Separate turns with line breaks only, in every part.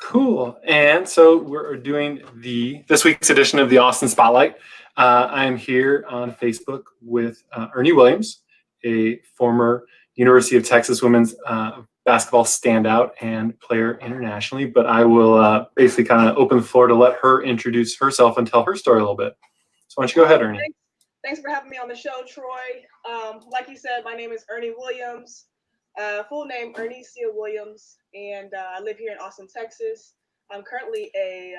Cool. And so we're doing this week's edition of the Austin Spotlight. I'm here on Facebook with Earnie Williams, a former University of Texas women's basketball standout and player internationally. But I will basically kind of open the floor to let her introduce herself and tell her story a little bit. So why don't you go ahead, Earnie?
Thanks for having me on the show, Troy. Like you said, my name is Earnie Williams. Full name Earnie Williams, and I live here in Austin, Texas. I'm currently a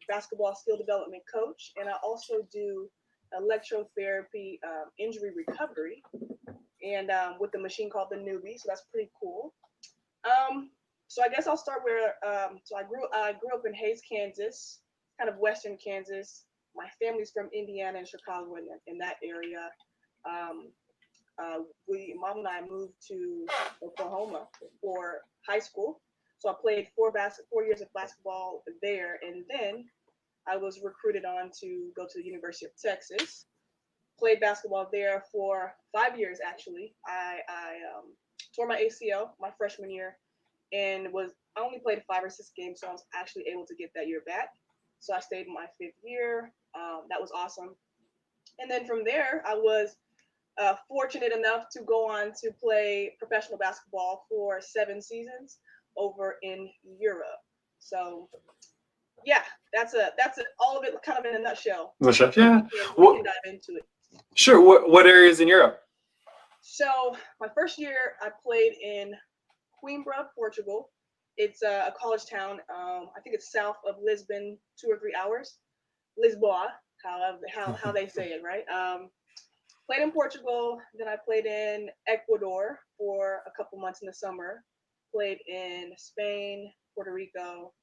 basketball skill development coach, and I also do electrotherapy injury recovery, and with the machine called the Newbie. So that's pretty cool. So I guess I'll start where. So I grew up in Hays, Kansas, kind of western Kansas. My family's from Indiana and Chicago in that area. Mom and I moved to Oklahoma for high school. So I played 4 years of basketball there, and then I was recruited on to go to the University of Texas. Played basketball there for 5 years, actually. I tore my ACL my freshman year, and I only played 5 or 6 games, so I was actually able to get that year back. So I stayed my 5th year. That was awesome. And then from there, I was fortunate enough to go on to play professional basketball for 7 seasons over in Europe. So yeah, that's all of it kind of in a nutshell.
Yeah.
We can dive into it.
Sure. What areas in Europe?
So my first year I played in Coimbra, Portugal. It's a college town. I think it's south of Lisbon, 2 or 3 hours. Lisboa, how they say it, right? Played in Portugal, then I played in Ecuador for a couple months in the summer. Played in Spain, Puerto Rico,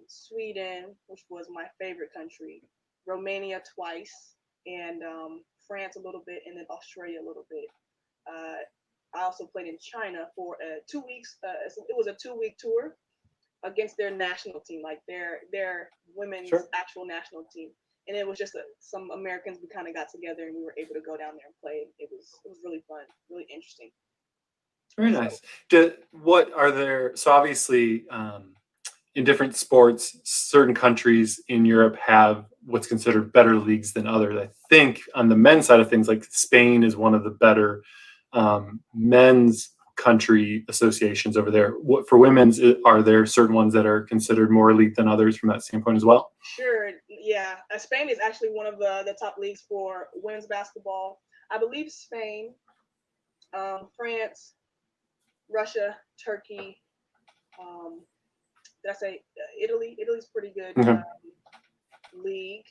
Sweden, which was my favorite country, Romania twice, and France a little bit, and then Australia a little bit. I also played in China for 2 weeks. It was a 2-week tour against their national team, like their women's actual national team. And it was just some Americans, we kind of got together and we were able to go down there and play. It was really fun, really interesting.
Very nice. So obviously in different sports, certain countries in Europe have what's considered better leagues than others. I think on the men's side of things, like Spain is one of the better men's country associations over there. For women's, are there certain ones that are considered more elite than others from that standpoint as well?
Sure. Yeah. Spain is actually one of the top leagues for women's basketball. I believe Spain, France, Russia, Turkey. Did I say Italy? Italy's pretty good league.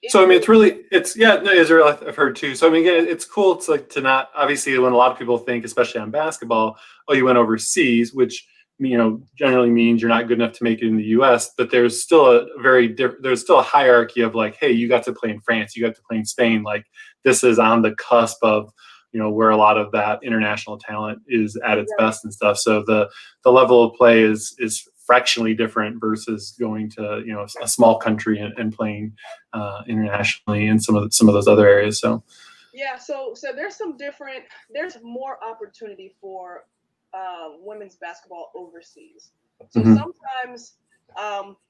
So I mean, Israel I've heard too. So I mean, again, it's cool. It's like to not obviously when a lot of people think, especially on basketball, oh, you went overseas, which generally means you're not good enough to make it in the U.S. But there's still there's still a hierarchy of like, hey, you got to play in France, you got to play in Spain. Like this is on the cusp of where a lot of that international talent is at its best and stuff. So the level of play is fractionally different versus going to a small country and playing internationally in some of those other areas. So
yeah, so there's more opportunity for women's basketball overseas. So sometimes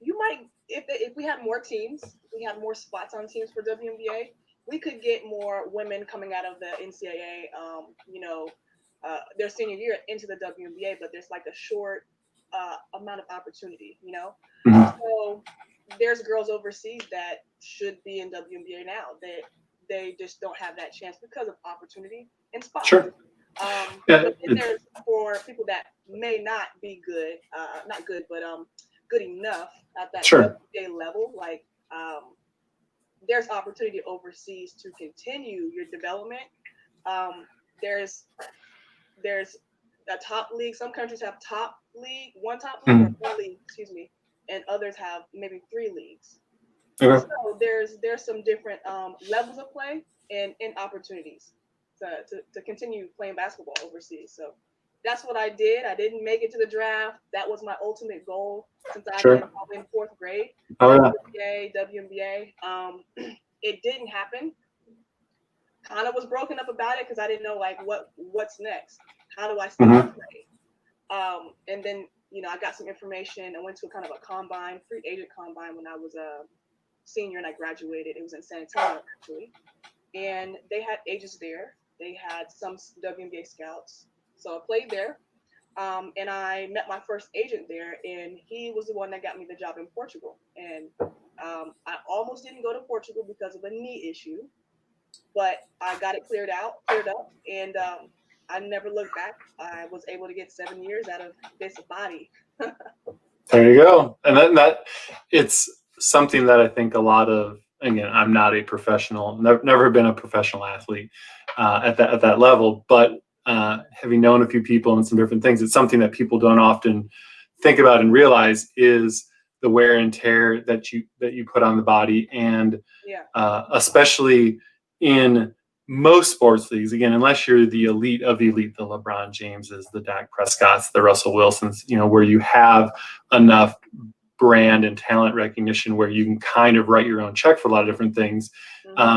you might, if we had more teams, we had more spots on teams for WNBA, we could get more women coming out of the NCAA, their senior year into the WNBA, but there's like a short amount of opportunity, So there's girls overseas that should be in WNBA now that they just don't have that chance because of opportunity and spots.
Sure.
But then there's for people that may not be good, not good, but good enough at that WNBA level, like there's opportunity overseas to continue your development. There's a top league. Some countries have one top league or 4 leagues, and others have maybe 3 leagues. Okay. So there's some different levels of play and opportunities to continue playing basketball overseas. So that's what I did. I didn't make it to the draft. That was my ultimate goal since I've been probably in 4th grade. WNBA. It didn't happen. Kind of was broken up about it because I didn't know like what's next. How do I stay play? And then I got some information. I went to a kind of a combine, free agent combine when I was a senior and I graduated. It was in San Antonio, actually. And they had agents there. They had some WNBA scouts. So I played there. And I met my first agent there, and he was the one that got me the job in Portugal. And I almost didn't go to Portugal because of a knee issue, but I got it cleared up, and I never looked back. I was able to get 7 years out of this body.
There you go. And that it's something that I think a lot of, again, I'm not a professional, never been a professional athlete at that level, but having known a few people and some different things, it's something that people don't often think about and realize is the wear and tear that you put on the body, and especially in most sports leagues, again, unless you're the elite of the elite, the LeBron Jameses, the Dak Prescotts, the Russell Wilsons, where you have enough brand and talent recognition where you can kind of write your own check for a lot of different things.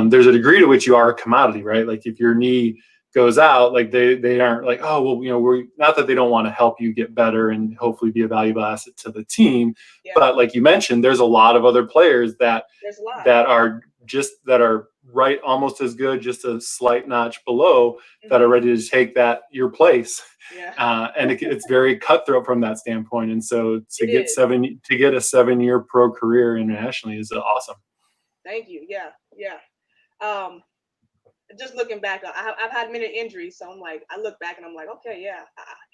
There's a degree to which you are a commodity, right? Like if your knee goes out, like they aren't like, oh, well, we're not that they don't want to help you get better and hopefully be a valuable asset to the team. But like you mentioned, there's a lot of other players that are right almost as good, just a slight notch below, that are ready to take your place. And it's very cutthroat from that standpoint. And so to get a 7-year pro career internationally is awesome.
Thank you. Yeah. Just looking back, I've had many injuries, so I'm like, I look back and I'm like, okay, yeah.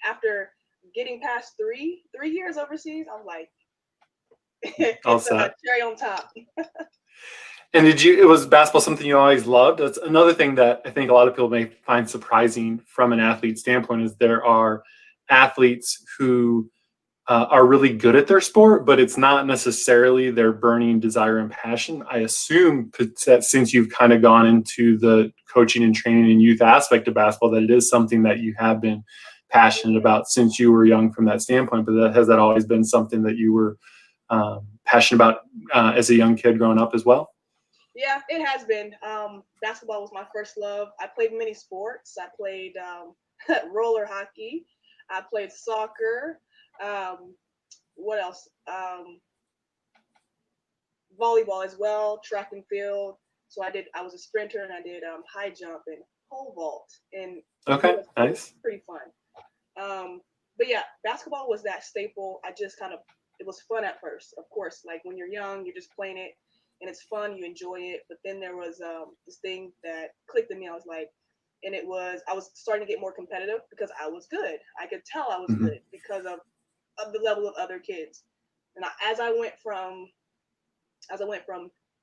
After getting past three years overseas, I'm like, it's a cherry on top.
And was basketball something you always loved? That's another thing that I think a lot of people may find surprising from an athlete standpoint, is there are athletes who are really good at their sport, but it's not necessarily their burning desire and passion. I assume that since you've kind of gone into the coaching and training and youth aspect of basketball, that it is something that you have been passionate about since you were young from that standpoint. But has that always been something that you were passionate about as a young kid growing up as well?
Yeah, it has been. Basketball was my first love. I played many sports. I played roller hockey. I played soccer. What else? Volleyball as well, track and field. So I was a sprinter, and I did high jump and pole vault. And
nice.
Pretty fun. But yeah, basketball was that staple. It was fun at first. Of course, like when you're young, you're just playing it and it's fun, you enjoy it. But then there was this thing that clicked in me. I was starting to get more competitive because I was good. I could tell I was good because of the level of other kids. And as I went from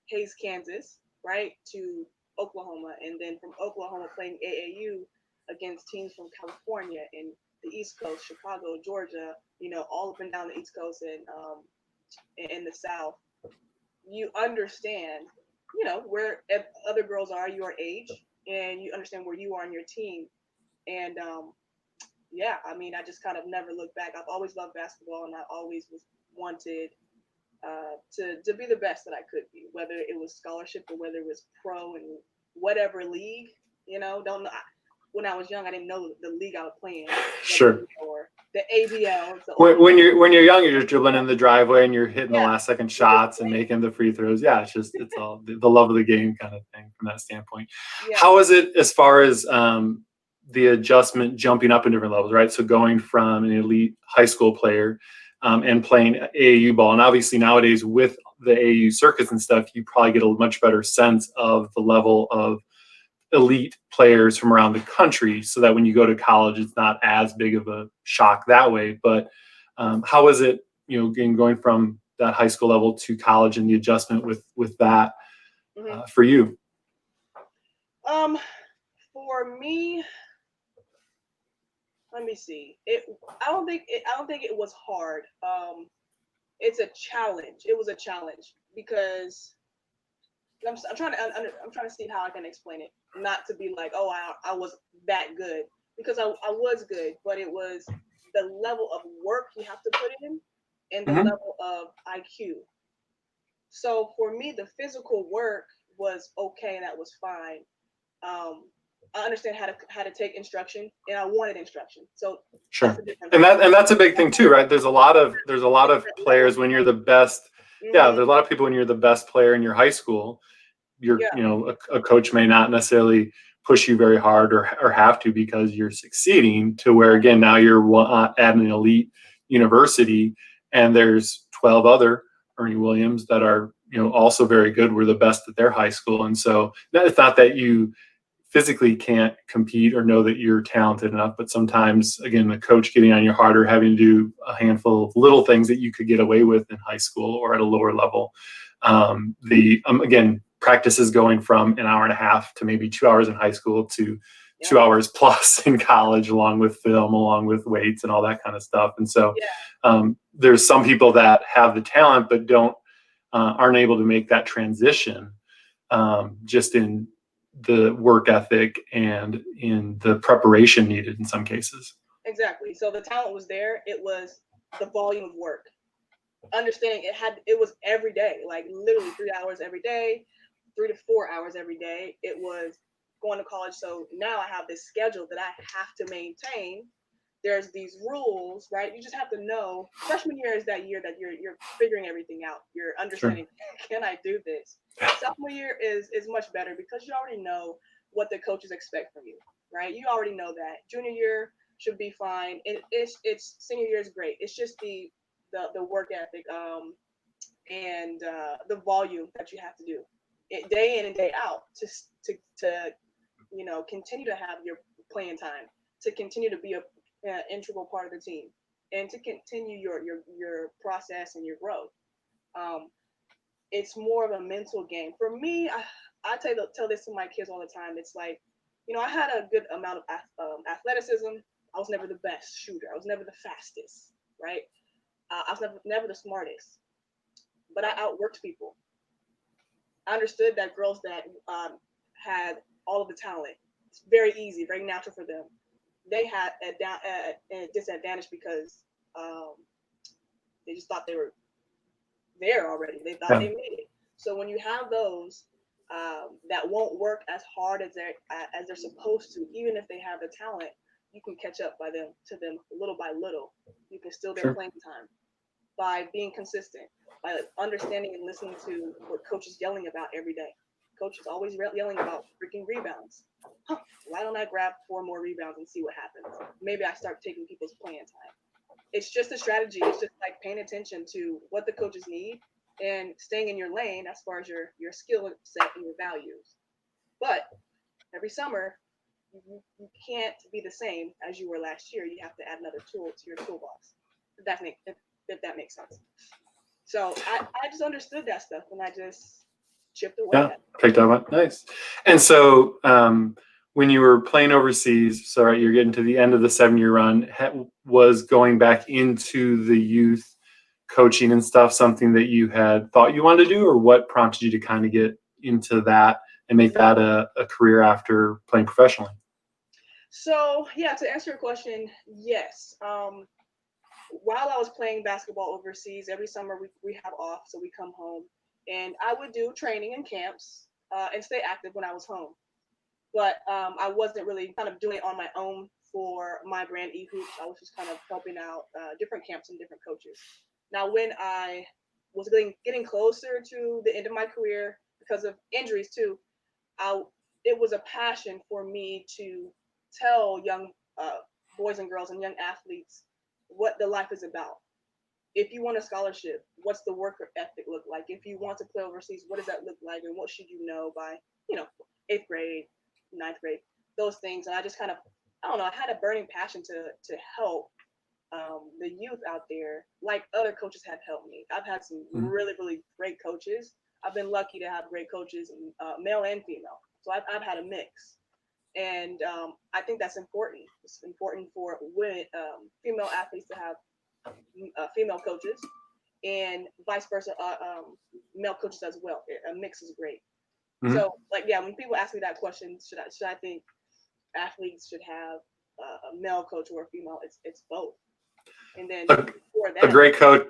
Hayes, Kansas, right, to Oklahoma, and then from Oklahoma playing AAU against teams from California and the East Coast, Chicago, Georgia, all up and down the East Coast and in the South, you understand, where other girls are your age, and you understand where you are in your team. And I just kind of never looked back. I've always loved basketball, and I always wanted to be the best that I could be, whether it was scholarship or whether it was pro and whatever league. Don't know. When I was young, I didn't know the league I was playing.
Sure.
Or the ABL.
When you're young, you're just dribbling in the driveway and you're hitting the last second shots and making the free throws. Yeah, it's all the love of the game kind of thing from that standpoint. Yeah. How is it as far as the adjustment jumping up in different levels, right? So going from an elite high school player and playing AAU ball, and obviously nowadays with the AAU circuits and stuff, you probably get a much better sense of the level of elite players from around the country, so that when you go to college, it's not as big of a shock that way. But how is it, going from that high school level to college and the adjustment with that for you?
For me, let me see. I don't think it was hard. It's a challenge. It was a challenge because I'm trying to see how I can explain it. Not to be like, oh, I was that good, because I was good, but it was the level of work you have to put in and the level of IQ. So for me, the physical work was okay, and that was fine. I understand how to take instruction, and I wanted instruction. So
sure,
that's the difference.
and that's a big thing too, right? There's a lot of players when you're the best. Yeah,
Mm-hmm.
there's a lot of people when you're the best player in your high school. You're,
Yeah.
you know, a coach may not necessarily push you very hard or have to because you're succeeding, to where again now you're at an elite university and there's 12 other Earnie Williams that are, you know, also very good. We're the best at their high school, and so it's not that you physically can't compete or know that you're talented enough, but sometimes again the coach getting on your heart or having to do a handful of little things that you could get away with in high school or at a lower level. Again, practice is going from an hour and a half to maybe 2 hours in high school to 2 hours plus in college, along with film, along with weights and all that kind of stuff. And so there's some people that have the talent but aren't able to make that transition, just in the work ethic and in the preparation needed in some cases.
Exactly. So the talent was there. It was the volume of work. Understanding it was every day, like literally 3 hours every day, 3 to 4 hours every day. It was going to college. So now I have this schedule that I have to maintain. There's these rules, right? You just have to know. Freshman year is that year that you're figuring everything out. You're understanding, can I do this? Sophomore year is much better because you already know what the coaches expect from you, right? You already know that. Junior year should be fine. It's senior year is great. It's just the work ethic, and the volume that you have to do day in and day out to continue to have your playing time, to continue to be a integral part of the team, and to continue your process and your growth. It's more of a mental game for me. I tell this to my kids all the time. It's like, I had a good amount of athleticism. I was never the best shooter. I was never the fastest, right? I was never the smartest, but I outworked people. I understood that girls that had all of the talent, it's very easy, very natural for them. They had a disadvantage because they just thought they were there already. They thought they made it. So when you have those that won't work as hard as they're supposed to, even if they have the talent, you can catch up to them little by little. You can steal their playing time by being consistent, by understanding and listening to what coach is yelling about every day. Coach is always yelling about freaking rebounds. Why don't I grab 4 more rebounds and see what happens? Maybe I start taking people's playing time. It's just a strategy. It's just like paying attention to what the coaches need and staying in your lane as far as your skill set and your values. But every summer, you can't be the same as you were last year. You have to add another tool to your toolbox. If that makes sense. So I just understood that stuff and I just chipped away at it.
Picked up on nice. And so when you were playing overseas, so right, you're getting to the end of the 7-year run, was going back into the youth coaching and stuff something that you had thought you wanted to do, or what prompted you to kind of get into that and make that a career after playing professionally?
So yeah, to answer your question, yes. While I was playing basketball overseas, every summer we have off, so we come home, and I would do training and camps and stay active when I was home. But I wasn't really kind of doing it on my own for my brand eHoops. I was just kind of helping out different camps and different coaches. Now, when I was getting closer to the end of my career because of injuries too, it was a passion for me to tell young boys and girls and young athletes what the life is about. If you want a scholarship, what's the work ethic look like? If you want to play overseas, what does that look like? And what should you know by, 8th grade, 9th grade, those things. And I just kind of, I don't know, I had a burning passion to help the youth out there like other coaches have helped me. I've had some really, really great coaches. I've been lucky to have great coaches, male and female. So I've had a mix. And I think that's important. It's important for women, female athletes to have female coaches, and vice versa, male coaches as well. A mix is great. Mm-hmm. So, when people ask me that question, should I think athletes should have a male coach or a female? It's both. And then
a great coach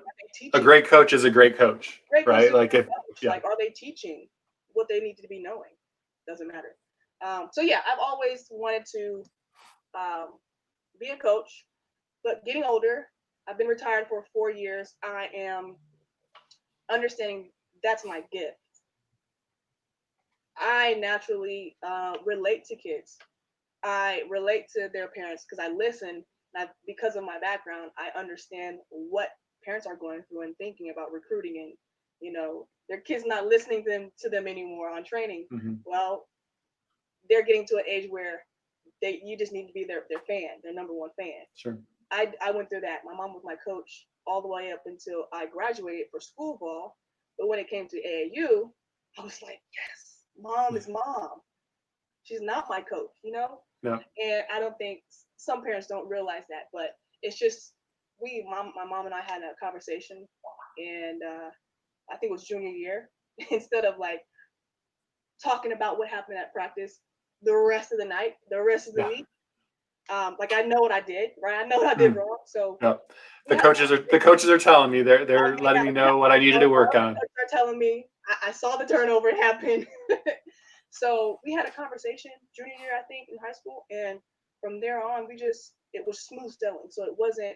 is a great coach, right?
Like, are they teaching what they need to be knowing? Doesn't matter. So yeah, I've always wanted to be a coach, but getting older, I've been retired for 4 years. I am understanding that's my gift. I naturally relate to kids. I relate to their parents because I listen. Because of my background, I understand what parents are going through and thinking about recruiting, and their kids not listening to them anymore on training.
Mm-hmm.
Well, they're getting to an age where you just need to be their fan, their number one fan.
Sure.
I went through that. My mom was my coach all the way up until I graduated for school ball. But when it came to AAU, I was like, yes, mom is mom. She's not my coach,
Yeah.
And I don't think some parents don't realize that, but it's just my mom and I had a conversation, and I think it was junior year. Instead of like talking about what happened at practice the rest of the night, the rest of the week, like I know what I did, right? I know what I did wrong. So
yeah. The coaches are telling me they're letting me know what I needed to work on.
They're telling me I saw the turnover happen. So we had a conversation junior year, I think, in high school, and from there on, it was smooth sailing. So it wasn't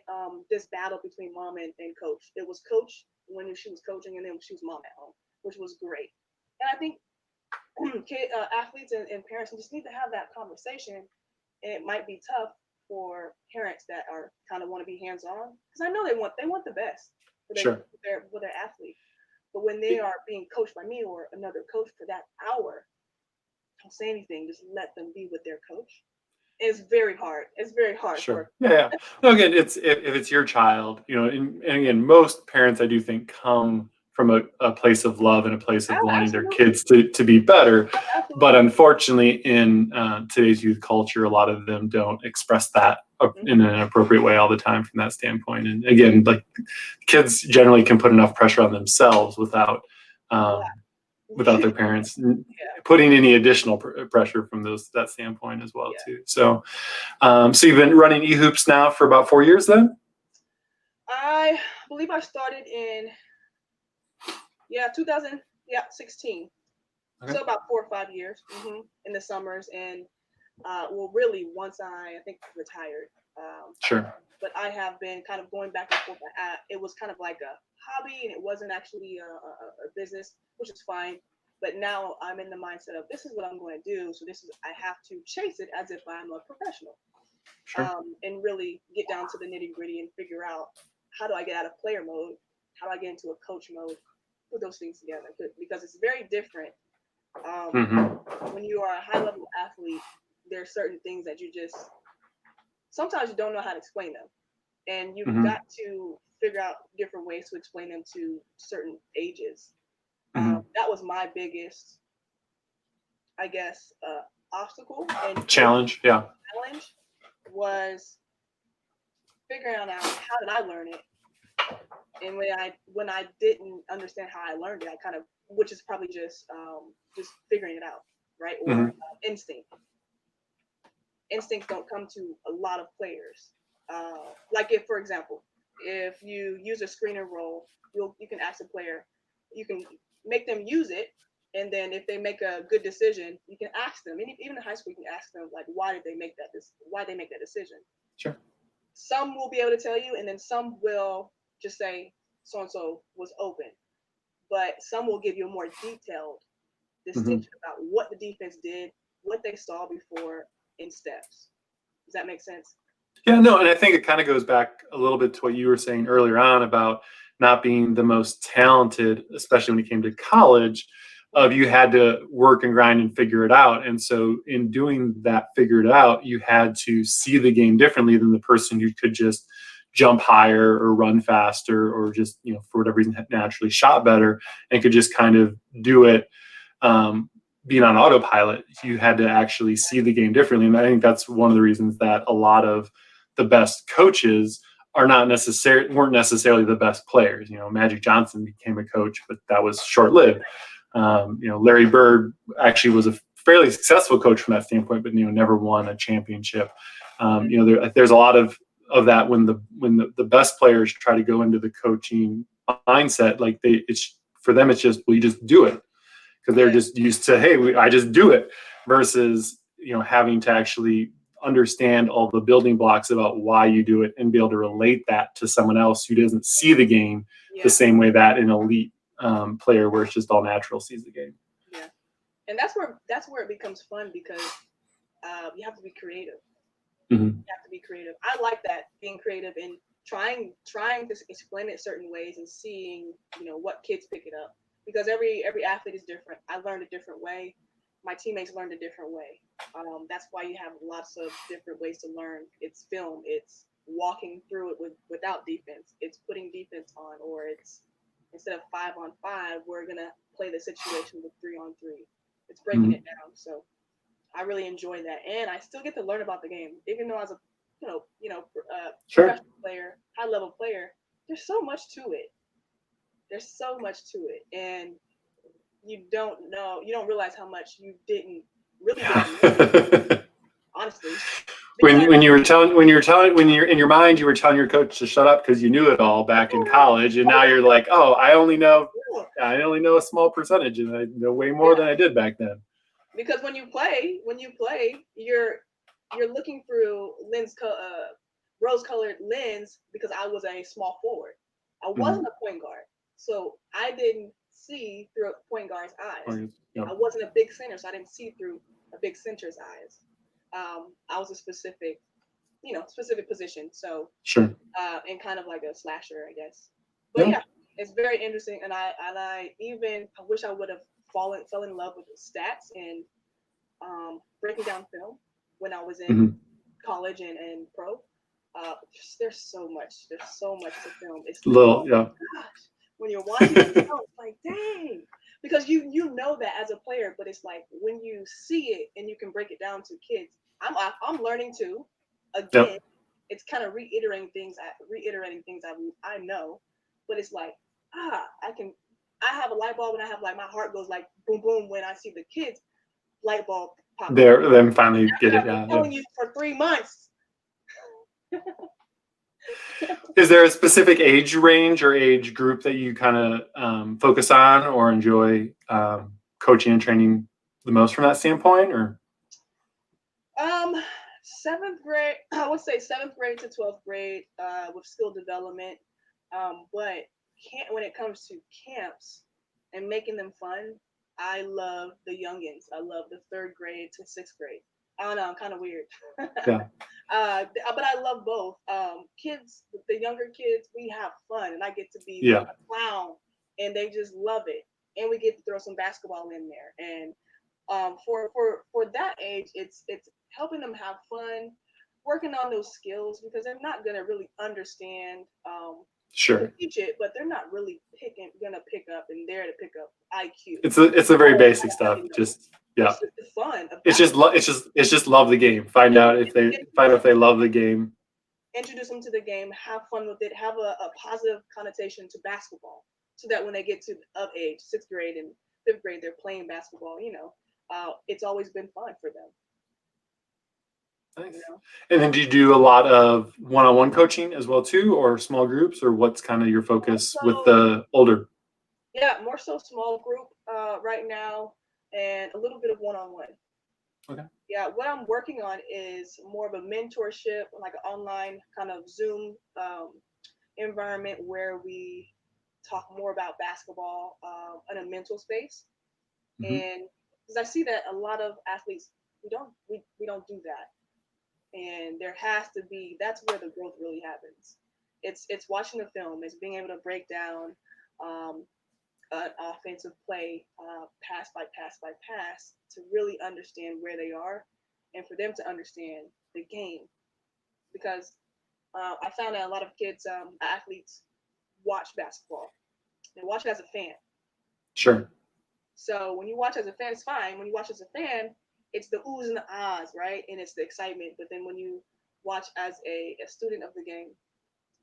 this battle between mom and coach. It was coach when she was coaching, and then she was mom at home, which was great. And I think athletes and parents just need to have that conversation. And it might be tough for parents that are kind of want to be hands-on, because I know they want the best for their athlete. But when they are being coached by me or another coach for that hour, don't say anything. Just let them be with their coach. It's very hard. It's very hard.
Sure. Yeah. No, again, if it's your child, and again, most parents, I do think, come from a place of love and a place of wanting their kids to be better.
Absolutely.
But unfortunately, in today's youth culture, a lot of them don't express that in an appropriate way all the time from that standpoint. And again, like, kids generally can put enough pressure on themselves without their parents putting any additional pressure from that standpoint as well too. So, so you've been running eHoops now for about 4 years then?
I believe I started in 2016. Okay. So about 4 or 5 years in the summers, and really once I think retired.
Sure.
But I have been kind of going back and forth. It was kind of like a hobby, and it wasn't actually a business, which is fine. But now I'm in the mindset of this is what I'm going to do. So I have to chase it as if I'm a professional.
Sure.
And really get down to the nitty gritty and figure out how do I get out of player mode? How do I get into a coach mode? Put those things together, because it's very different. When you are a high level athlete, there are certain things that sometimes you don't know how to explain them. And you've got to figure out different ways to explain them to certain ages. That was my biggest, I guess, obstacle and
challenge. Yeah.
Challenge was figuring out how did I learn it, and when I didn't understand how I learned it, I kind of, which is probably just figuring it out, right? Or instinct. Instincts don't come to a lot of players. Like if, for example, if you use a screener role, you can ask a player, you can make them use it, and then if they make a good decision, you can ask them. Even in high school, you can ask them, like, why they make that decision.
Sure.
Some will be able to tell you, and then some will just say so and so was open, but some will give you a more detailed distinction about what the defense did, what they saw before, in steps. Does that make sense?
Yeah, no, and I think it kind of goes back a little bit to what you were saying earlier on about not being the most talented, especially when it came to college, of you had to work and grind and figure it out. And so in doing that, figure it out, you had to see the game differently than the person who could just jump higher or run faster or just, for whatever reason, naturally shot better and could just kind of do it. Being on autopilot, you had to actually see the game differently. And I think that's one of the reasons that a lot of the best coaches weren't necessarily the best players. Magic Johnson became a coach, but that was short-lived. Larry Bird actually was a fairly successful coach from that standpoint, but never won a championship. There's a lot of that when the best players try to go into the coaching mindset, like for them it's just, well, you just do it. Because they're just used to, hey, I just do it. versus, having to actually understand all the building blocks about why you do it and be able to relate that to someone else who doesn't see the game the same way that an elite player where it's just all natural sees the game.
Yeah. And that's where it becomes fun, because you have to be creative.
Mm-hmm.
You have to be creative. I like that, being creative and trying to explain it certain ways and seeing, what kids pick it up, because every athlete is different. I learned a different way. My teammates learned a different way. That's why you have lots of different ways to learn. It's film. It's walking through it without defense. It's putting defense on, or it's instead of 5-on-5, we're gonna play the situation with 3-on-3. It's breaking it down. So I really enjoy that, and I still get to learn about the game, even though as a professional player, high level player. There's so much to it. There's so much to it, and you don't realize how much you didn't really know, honestly.
When you're in your mind, you were telling your coach to shut up because you knew it all back in college, and now you're like, oh, I only know a small percentage, and I know way more than I did back then.
Because when you play, you're looking through rose-colored lens, because I was a small forward. I wasn't a point guard, so I didn't see through a point guard's eyes. I wasn't a big center, so I didn't see through a big center's eyes. I was a specific position. So and kind of like a slasher, I guess. But yeah, it's very interesting, and I wish I would have fell in love with the stats and breaking down film when I was in college and pro. There's so much to film. It's gosh, when you're watching it, it's like, dang, because you know that as a player, but it's like when you see it and you can break it down to kids. I'm learning too. Again, it's kind of reiterating things I know, but it's like I have a light bulb, and I have like my heart goes like boom boom when I see the kids light bulb pop.
Them finally get it.
I've been telling you for 3 months.
Is there a specific age range or age group that you kind of focus on or enjoy coaching and training the most from that standpoint, or?
7th grade, I would say 7th grade to 12th grade with skill development. But when it comes to camps and making them fun, I love the youngins. I love the 3rd grade to 6th grade. I don't know, I'm kind of weird. But I love both. Kids, the younger kids, we have fun, and I get to be a clown, and they just love it. And we get to throw some basketball in there. And for that age, it's helping them have fun, working on those skills, because they're not gonna really understand. Teach it, but they're not really gonna pick up IQ.
It's a very basic stuff. Just
it's fun.
It's just love the game. Find out if they love the game.
Introduce them to the game. Have fun with it. Have a positive connotation to basketball, so that when they get to up age, 6th grade and 5th grade, they're playing basketball. It's always been fun for them.
Nice. And then do you do a lot of one-on-one coaching as well too, or small groups, or what's kind of your focus with the older?
Yeah, more so small group right now, and a little bit of one-on-one.
Okay.
Yeah, what I'm working on is more of a mentorship, like an online kind of Zoom environment where we talk more about basketball in a mental space. And because I see that a lot of athletes, we don't do that. And there has to be, that's where the growth really happens. It's watching the film, it's being able to break down an offensive play pass by pass to really understand where they are, and for them to understand the game. Because I found that a lot of kids, athletes, watch basketball. They watch it as a fan.
Sure.
So when you watch as a fan, it's fine. When you watch as a fan, it's the oohs and the ahs, right? And it's the excitement. But then when you watch as a student of the game,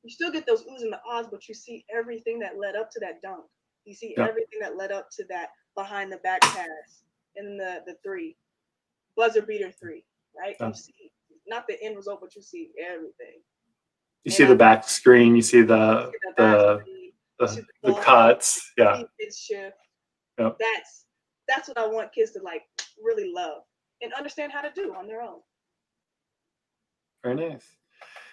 you still get those oohs and the ahs, but you see everything that led up to that dunk. You see everything that led up to that behind the back pass and the 3, buzzer beater 3, right? You see not the end result, but you see everything.
You see the back screen. You see the cuts. Yeah.
Shift. That's what I want kids to like really love. and understand how to do on their own.
Very nice.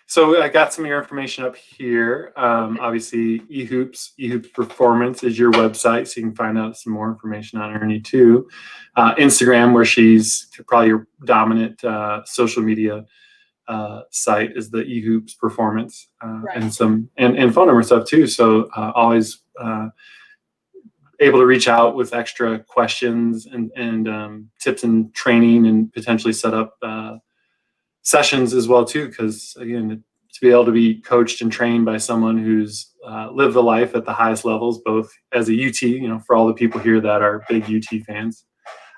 So I got some of your information up here. Obviously, eHoops Performance is your website, so you can find out some more information on Earnie too. Instagram, where she's probably your dominant social media site, is the eHoops Performance,
Right.
and phone number stuff too. So always able to reach out with extra questions and tips and training, and potentially set up sessions as well too, because again, to be able to be coached and trained by someone who's lived the life at the highest levels, both as a UT, for all the people here that are big UT fans.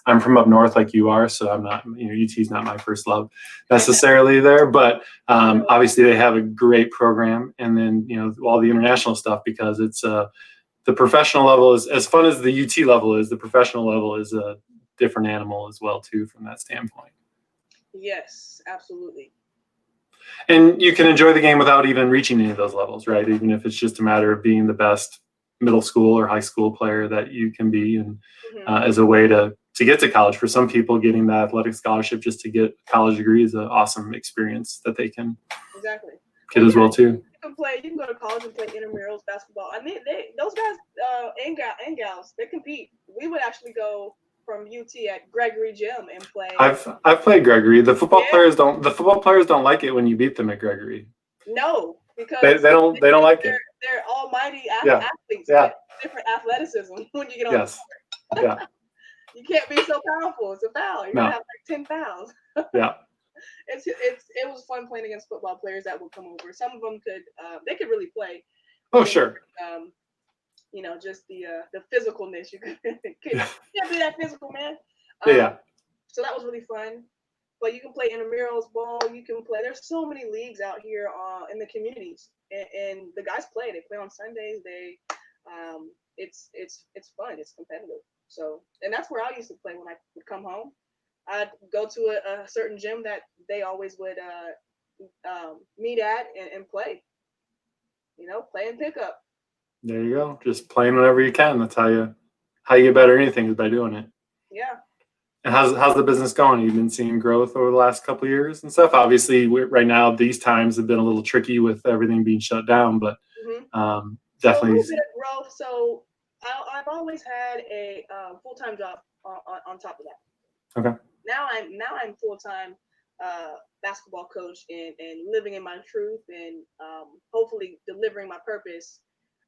I'm from up north like you are, so I'm not, UT is not my first love necessarily there, but obviously they have a great program. And then, all the international stuff, because it's the professional level is as fun as the UT level is. The professional level is a different animal as well too, from that standpoint.
Yes, absolutely.
And you can enjoy the game without even reaching any of those levels, right? Even if it's just a matter of being the best middle school or high school player that you can be, and as a way to get to college. For some people, getting the athletic scholarship just to get a college degree is an awesome experience that they can get as well too.
You can go to college and play intramurals basketball. I mean, those guys and gals, they compete. We would actually go from UT at Gregory Gym and play.
I've played Gregory. The football players don't like it when you beat them at Gregory.
No, because
they don't like it.
They're almighty athletes with different athleticism when you get on the court.
Yeah.
You can't be so powerful. It's a foul. You're gonna have like 10 fouls.
Yeah.
It was fun playing against football players that would come over. Some of them could really play.
Oh, sure.
Just the physicalness. You can't be that physical, man.
Yeah.
So that was really fun. But you can play intramurals ball. You can play. There's so many leagues out here in the communities, and the guys play. They play on Sundays. It's fun. It's competitive. So, and that's where I used to play when I would come home. I'd go to a certain gym that they always would meet at and play. Play and pick up.
There you go. Just playing whenever you can. That's how you get better at anything, is by doing it.
Yeah.
And how's the business going? You've been seeing growth over the last couple of years and stuff. Obviously, right now these times have been a little tricky with everything being shut down, but definitely.
So a little bit of growth. So I've always had a full-time job on top of that.
Okay.
Now I'm full-time basketball coach and living in my truth and hopefully delivering my purpose.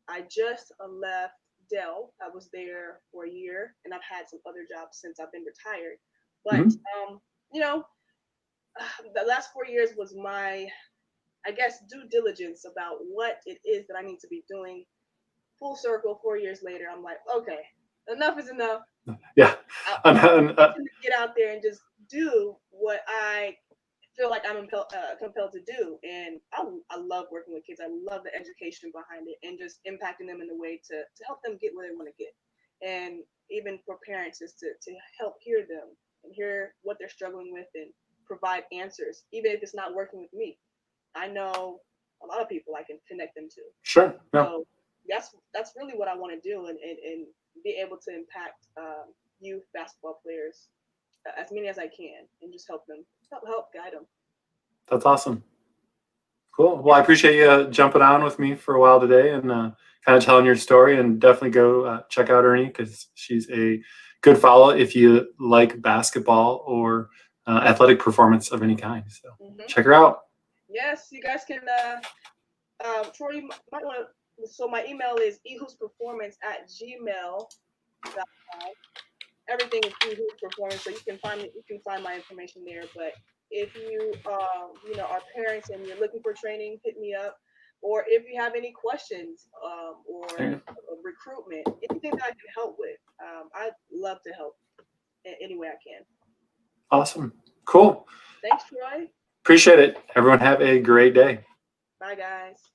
I just left Dell. I was there for a year, and I've had some other jobs since I've been retired. But the last 4 years was my, I guess, due diligence about what it is that I need to be doing. Full circle, 4 years later, I'm like, okay, enough is enough.
Yeah.
I'm to get out there and just do what I feel like I'm compelled to do. And I love working with kids. I love the education behind it and just impacting them in a way to help them get where they want to get. And even for parents is to help hear them and hear what they're struggling with and provide answers, even if it's not working with me. I know a lot of people I can connect them to.
Sure. Yeah.
So that's really what I want to do and be able to impact youth basketball players as many as I can and just help them, help guide them.
That's awesome. Cool. Well, I appreciate you jumping on with me for a while today and kind of telling your story, and definitely go check out Earnie, because she's a good follow if you like basketball or athletic performance of any kind. So check her out.
Yes, you guys can. Troy, you might want to. So my email is ehoopsperformance@gmail.com. Everything is ehoopsperformance, so you can find my information there. But if you are parents and you're looking for training, hit me up. Or if you have any questions or recruitment, anything that I can help with, I'd love to help in any way I can.
Awesome. Cool.
Thanks, Troy.
Appreciate it. Everyone have a great day.
Bye, guys.